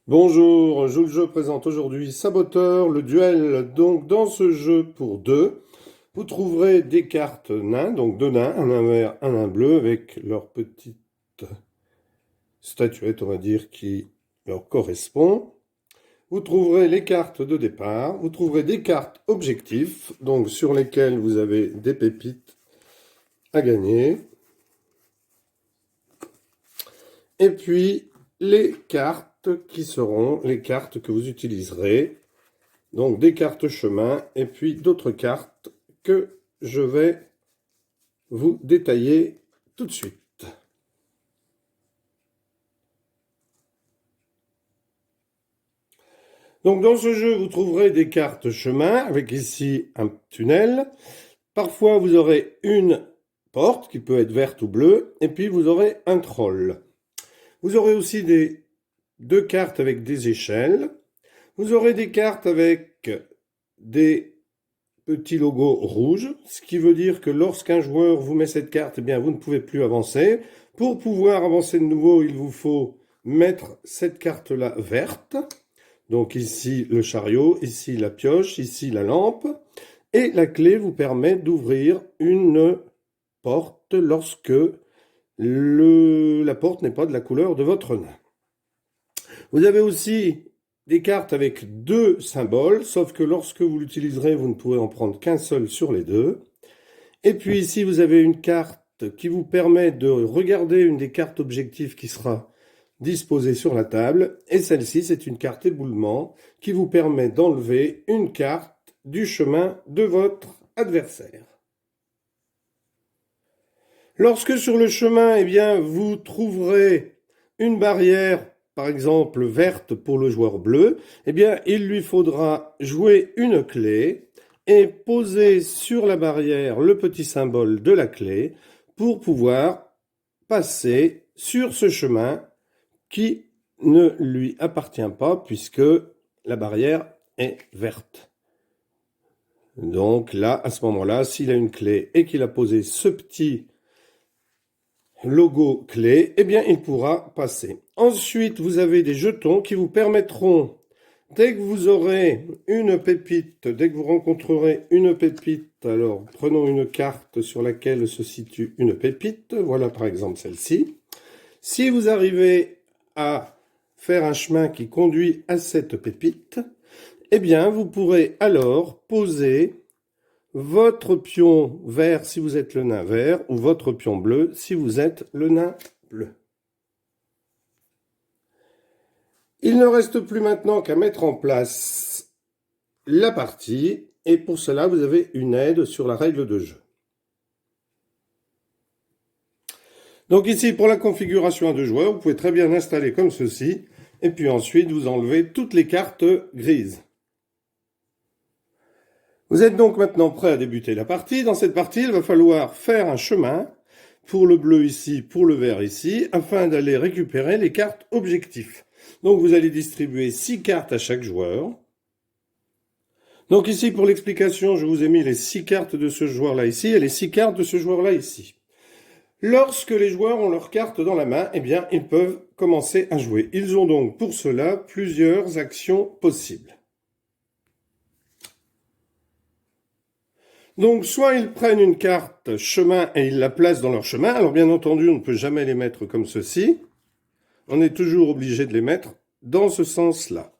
Bonjour, je présente aujourd'hui Saboteur, le duel. Donc dans ce jeu pour deux, vous trouverez des cartes nains, donc deux nains, un nain vert, un nain bleu, avec leur petite statuette, on va dire, qui leur correspond. Vous trouverez les cartes de départ, vous trouverez des cartes objectifs, donc sur lesquelles vous avez des pépites à gagner. Et puis les cartes qui seront les cartes que vous utiliserez. Donc des cartes chemin et puis d'autres cartes que je vais vous détailler tout de suite. Donc dans ce jeu, vous trouverez des cartes chemin avec ici un tunnel. Parfois, vous aurez une porte qui peut être verte ou bleue et puis vous aurez un troll. Vous aurez aussi deux cartes avec des échelles. Vous aurez des cartes avec des petits logos rouges, ce qui veut dire que lorsqu'un joueur vous met cette carte, eh bien, vous ne pouvez plus avancer. Pour pouvoir avancer de nouveau, il vous faut mettre cette carte-là verte. Donc ici le chariot, ici la pioche, ici la lampe. Et la clé vous permet d'ouvrir une porte lorsque la porte n'est pas de la couleur de votre nain. Vous avez aussi des cartes avec deux symboles, sauf que lorsque vous l'utiliserez, vous ne pourrez en prendre qu'un seul sur les deux. Et puis ici, vous avez une carte qui vous permet de regarder une des cartes objectifs qui sera disposée sur la table. Et celle-ci, c'est une carte éboulement qui vous permet d'enlever une carte du chemin de votre adversaire. Lorsque sur le chemin, eh bien, vous trouverez une barrière, par exemple verte pour le joueur bleu, eh bien, il lui faudra jouer une clé et poser sur la barrière le petit symbole de la clé pour pouvoir passer sur ce chemin qui ne lui appartient pas puisque la barrière est verte. Donc là, à ce moment-là, s'il a une clé et qu'il a posé ce petit logo clé, eh bien, il pourra passer. Ensuite, vous avez des jetons qui vous permettront, dès que vous aurez une pépite, dès que vous rencontrerez une pépite, alors prenons une carte sur laquelle se situe une pépite, voilà par exemple celle-ci. Si vous arrivez à faire un chemin qui conduit à cette pépite, eh bien, vous pourrez alors poser votre pion vert si vous êtes le nain vert, ou votre pion bleu si vous êtes le nain bleu. Il ne reste plus maintenant qu'à mettre en place la partie, et pour cela vous avez une aide sur la règle de jeu. Donc ici, pour la configuration à deux joueurs, vous pouvez très bien installer comme ceci, et puis ensuite vous enlevez toutes les cartes grises. Vous êtes donc maintenant prêt à débuter la partie. Dans cette partie, il va falloir faire un chemin pour le bleu ici, pour le vert ici, afin d'aller récupérer les cartes objectifs. Donc vous allez distribuer 6 cartes à chaque joueur. Donc ici, pour l'explication, je vous ai mis les 6 cartes de ce joueur-là ici et les 6 cartes de ce joueur-là ici. Lorsque les joueurs ont leurs cartes dans la main, eh bien, ils peuvent commencer à jouer. Ils ont donc pour cela plusieurs actions possibles. Donc, soit ils prennent une carte chemin et ils la placent dans leur chemin. Alors, bien entendu, on ne peut jamais les mettre comme ceci. On est toujours obligé de les mettre dans ce sens-là.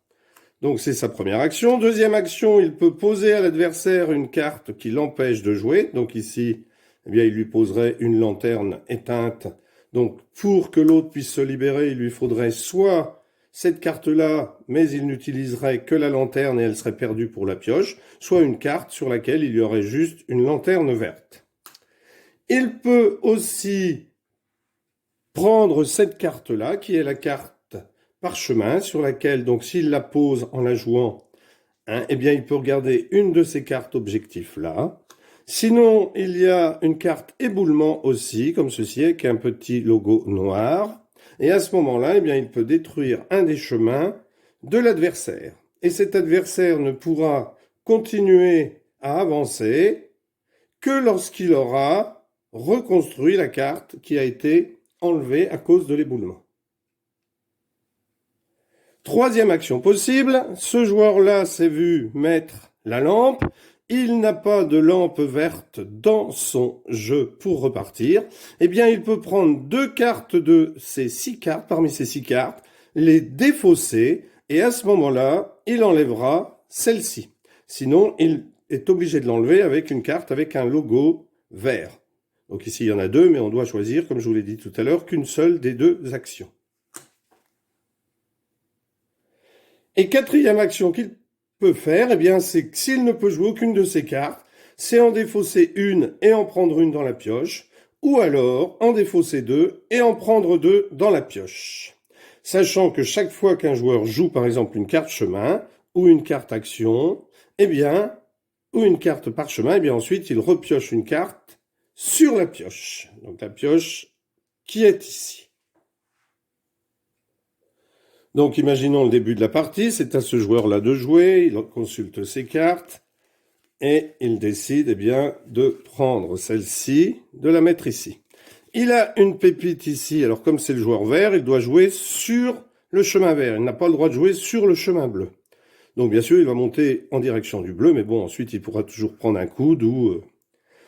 Donc, c'est sa première action. Deuxième action, il peut poser à l'adversaire une carte qui l'empêche de jouer. Donc ici, eh bien, il lui poserait une lanterne éteinte. Donc, pour que l'autre puisse se libérer, il lui faudrait soit cette carte-là, mais il n'utiliserait que la lanterne et elle serait perdue pour la pioche, soit une carte sur laquelle il y aurait juste une lanterne verte. Il peut aussi prendre cette carte-là, qui est la carte parchemin, sur laquelle, donc s'il la pose en la jouant, eh bien il peut regarder une de ces cartes objectifs-là. Sinon, il y a une carte éboulement aussi, comme ceci, avec un petit logo noir. Et à ce moment-là, eh bien, il peut détruire un des chemins de l'adversaire. Et cet adversaire ne pourra continuer à avancer que lorsqu'il aura reconstruit la carte qui a été enlevée à cause de l'éboulement. Troisième action possible, ce joueur-là s'est vu mettre la lampe. Il n'a pas de lampe verte dans son jeu pour repartir. Eh bien, il peut prendre 2 cartes de ces 6 cartes, parmi ces 6 cartes, les défausser, et à ce moment-là, il enlèvera celle-ci. Sinon, il est obligé de l'enlever avec une carte avec un logo vert. Donc ici, il y en a 2, mais on doit choisir, comme je vous l'ai dit tout à l'heure, qu'une seule des 2 actions. Et quatrième action qu'il peut faire, eh bien, c'est que s'il ne peut jouer aucune de ces cartes, c'est en défausser une et en prendre une dans la pioche, ou alors en défausser 2 et en prendre 2 dans la pioche. Sachant que chaque fois qu'un joueur joue par exemple une carte chemin, ou une carte action, eh bien, ou une carte parchemin, eh bien ensuite il repioche une carte sur la pioche. Donc la pioche qui est ici. Donc imaginons le début de la partie, c'est à ce joueur-là de jouer, il consulte ses cartes et il décide eh bien, de prendre celle-ci, de la mettre ici. Il a une pépite ici, alors comme c'est le joueur vert, il doit jouer sur le chemin vert, il n'a pas le droit de jouer sur le chemin bleu. Donc bien sûr, il va monter en direction du bleu, mais bon, ensuite il pourra toujours prendre un coude ou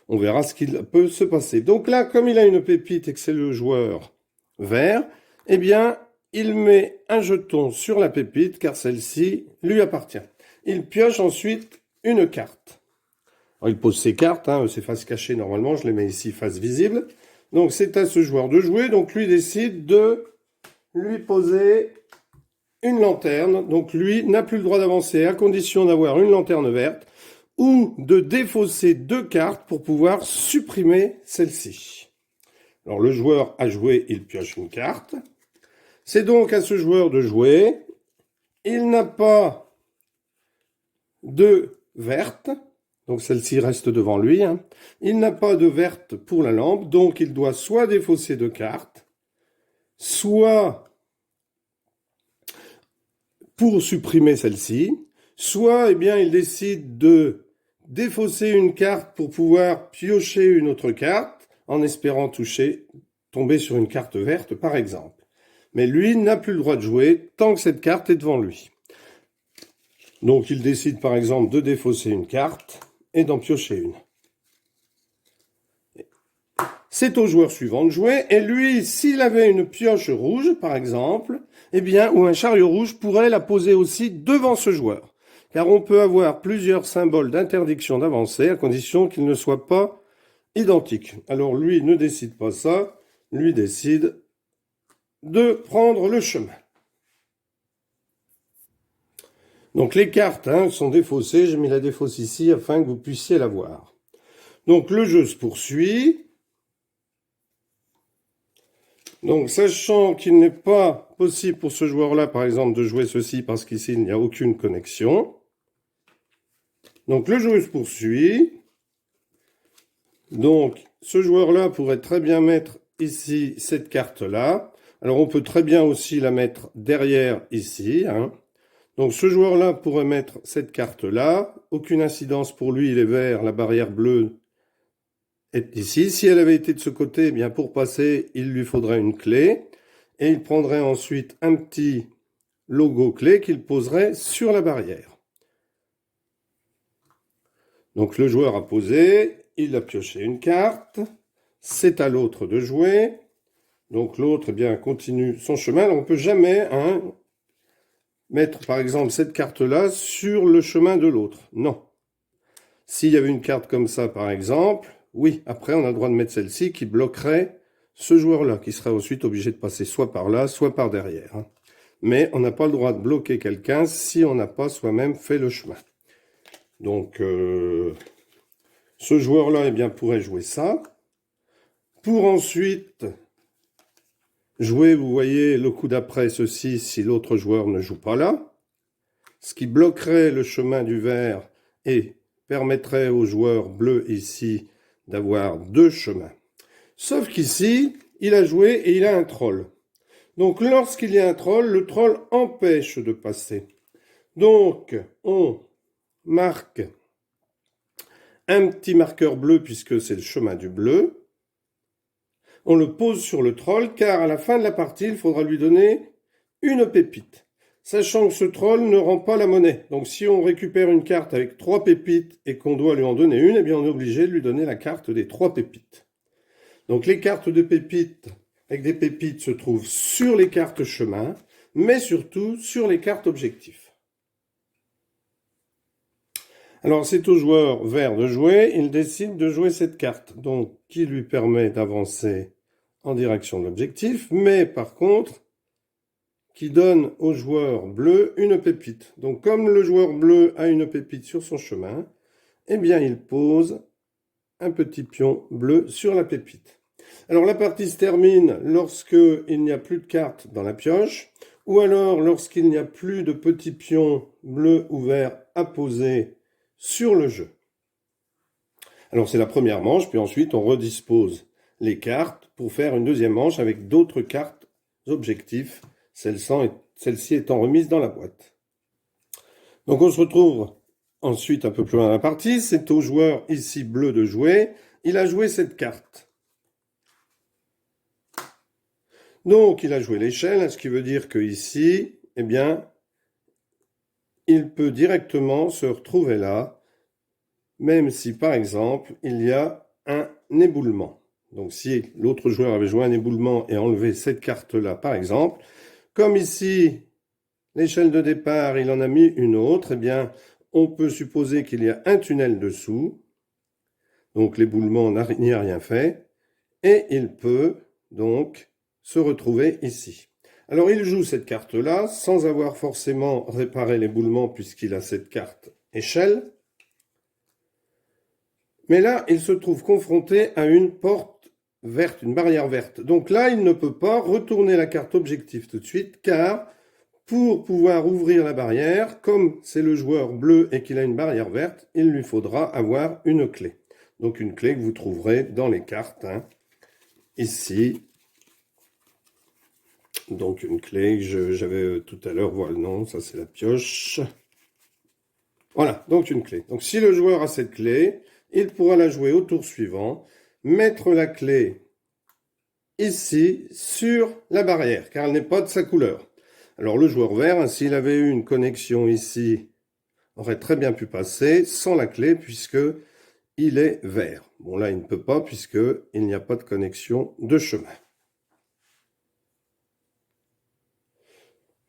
on verra ce qu'il peut se passer. Donc là, comme il a une pépite et que c'est le joueur vert, eh bien, il met un jeton sur la pépite car celle-ci lui appartient. Il pioche ensuite une carte. Alors, il pose ses cartes, c'est face cachée normalement, je les mets ici face visible. Donc c'est à ce joueur de jouer, donc lui décide de lui poser une lanterne. Donc lui n'a plus le droit d'avancer à condition d'avoir une lanterne verte ou de défausser 2 cartes pour pouvoir supprimer celle-ci. Alors le joueur a joué, il pioche une carte. C'est donc à ce joueur de jouer. Il n'a pas de verte, donc celle-ci reste devant lui. Il n'a pas de verte pour la lampe, donc il doit soit défausser 2 cartes, soit pour supprimer celle-ci, soit eh bien, il décide de défausser une carte pour pouvoir piocher une autre carte, en espérant tomber sur une carte verte par exemple. Mais lui n'a plus le droit de jouer tant que cette carte est devant lui. Donc il décide par exemple de défausser une carte et d'en piocher une. C'est au joueur suivant de jouer, et lui, s'il avait une pioche rouge par exemple, eh bien, ou un chariot rouge pourrait la poser aussi devant ce joueur. Car on peut avoir plusieurs symboles d'interdiction d'avancer à condition qu'ils ne soient pas identiques. Alors lui ne décide pas ça, lui décide de prendre le chemin. Donc les cartes sont défaussées, j'ai mis la défausse ici afin que vous puissiez la voir. Donc le jeu se poursuit. Donc sachant qu'il n'est pas possible pour ce joueur-là, par exemple, de jouer ceci parce qu'ici il n'y a aucune connexion. Donc le jeu se poursuit. Donc ce joueur-là pourrait très bien mettre ici cette carte-là. Alors on peut très bien aussi la mettre derrière ici. Donc ce joueur-là pourrait mettre cette carte-là. Aucune incidence pour lui, il est vert, la barrière bleue est ici. Si elle avait été de ce côté, eh bien pour passer, il lui faudrait une clé. Et il prendrait ensuite un petit logo clé qu'il poserait sur la barrière. Donc le joueur a posé, il a pioché une carte. C'est à l'autre de jouer. Donc l'autre eh bien continue son chemin. Alors, on ne peut jamais mettre par exemple cette carte-là sur le chemin de l'autre. Non. S'il y avait une carte comme ça par exemple, oui, après on a le droit de mettre celle-ci qui bloquerait ce joueur-là, qui serait ensuite obligé de passer soit par là, soit par derrière. Mais on n'a pas le droit de bloquer quelqu'un si on n'a pas soi-même fait le chemin. Donc ce joueur-là eh bien pourrait jouer ça. Pour ensuite jouer, vous voyez, le coup d'après ceci, si l'autre joueur ne joue pas là, ce qui bloquerait le chemin du vert et permettrait au joueur bleu ici d'avoir 2 chemins. Sauf qu'ici, il a joué et il a un troll. Donc lorsqu'il y a un troll, le troll empêche de passer. Donc on marque un petit marqueur bleu puisque c'est le chemin du bleu. On le pose sur le troll car à la fin de la partie, il faudra lui donner une pépite. sachant que ce troll ne rend pas la monnaie. Donc si on récupère une carte avec 3 pépites et qu'on doit lui en donner une, eh bien on est obligé de lui donner la carte des 3 pépites. Donc les cartes de pépites avec des pépites se trouvent sur les cartes chemin, mais surtout sur les cartes objectifs. Alors c'est au joueur vert de jouer, il décide de jouer cette carte, donc qui lui permet d'avancer en direction de l'objectif, mais par contre, qui donne au joueur bleu une pépite. Donc comme le joueur bleu a une pépite sur son chemin, eh bien il pose un petit pion bleu sur la pépite. Alors la partie se termine lorsqu'il n'y a plus de cartes dans la pioche, ou alors lorsqu'il n'y a plus de petits pions bleus ou verts à poser sur le jeu. Alors c'est la première manche, puis ensuite on redispose les cartes pour faire une deuxième manche avec d'autres cartes objectifs, celle-ci étant remise dans la boîte. Donc on se retrouve ensuite un peu plus loin dans la partie, c'est au joueur ici bleu de jouer, il a joué cette carte. Donc il a joué l'échelle, ce qui veut dire que ici, eh bien, il peut directement se retrouver là, même si par exemple il y a un éboulement. Donc si l'autre joueur avait joué un éboulement et enlevé cette carte-là par exemple, comme ici l'échelle de départ il en a mis une autre, eh bien on peut supposer qu'il y a un tunnel dessous, donc l'éboulement n'y a rien fait, et il peut donc se retrouver ici. Alors il joue cette carte-là sans avoir forcément réparé l'éboulement puisqu'il a cette carte échelle. Mais là, il se trouve confronté à une porte verte, une barrière verte. Donc là, il ne peut pas retourner la carte objectif tout de suite car pour pouvoir ouvrir la barrière, comme c'est le joueur bleu et qu'il a une barrière verte, il lui faudra avoir une clé. Donc une clé que vous trouverez dans les cartes, ici. Donc une clé que j'avais tout à l'heure, voilà, non, ça c'est la pioche. Voilà, donc une clé. Donc si le joueur a cette clé, il pourra la jouer au tour suivant, mettre la clé ici sur la barrière, car elle n'est pas de sa couleur. Alors le joueur vert, s'il avait eu une connexion ici, aurait très bien pu passer sans la clé puisque il est vert. Bon là, il ne peut pas puisqu'il n'y a pas de connexion de chemin.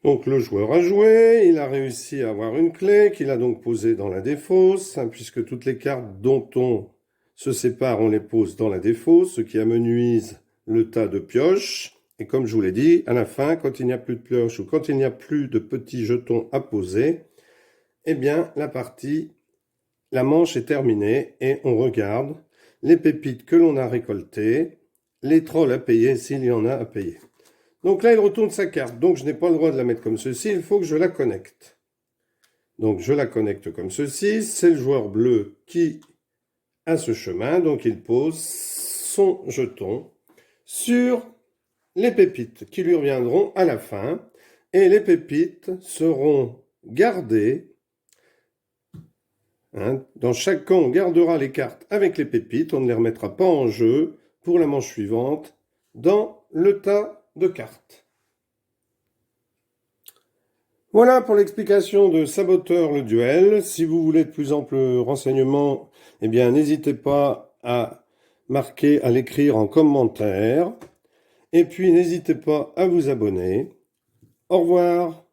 Donc le joueur a joué, il a réussi à avoir une clé qu'il a donc posée dans la défausse, puisque toutes les cartes dont on se sépare, on les pose dans la défausse, ce qui amenuise le tas de pioches. Et comme je vous l'ai dit, à la fin, quand il n'y a plus de pioches ou quand il n'y a plus de petits jetons à poser, eh bien la manche est terminée et on regarde les pépites que l'on a récoltées, les trolls à payer s'il y en a à payer. Donc là, il retourne sa carte. Donc, je n'ai pas le droit de la mettre comme ceci. Il faut que je la connecte. Donc, je la connecte comme ceci. C'est le joueur bleu qui a ce chemin. Donc, il pose son jeton sur les pépites qui lui reviendront à la fin. Et les pépites seront gardées. Dans chaque camp, on gardera les cartes avec les pépites. On ne les remettra pas en jeu pour la manche suivante dans le tas de cartes. Voilà pour l'explication de Saboteur le duel. Si vous voulez de plus amples renseignements, eh bien n'hésitez pas à marquer, à l'écrire en commentaire. Et puis n'hésitez pas à vous abonner. Au revoir.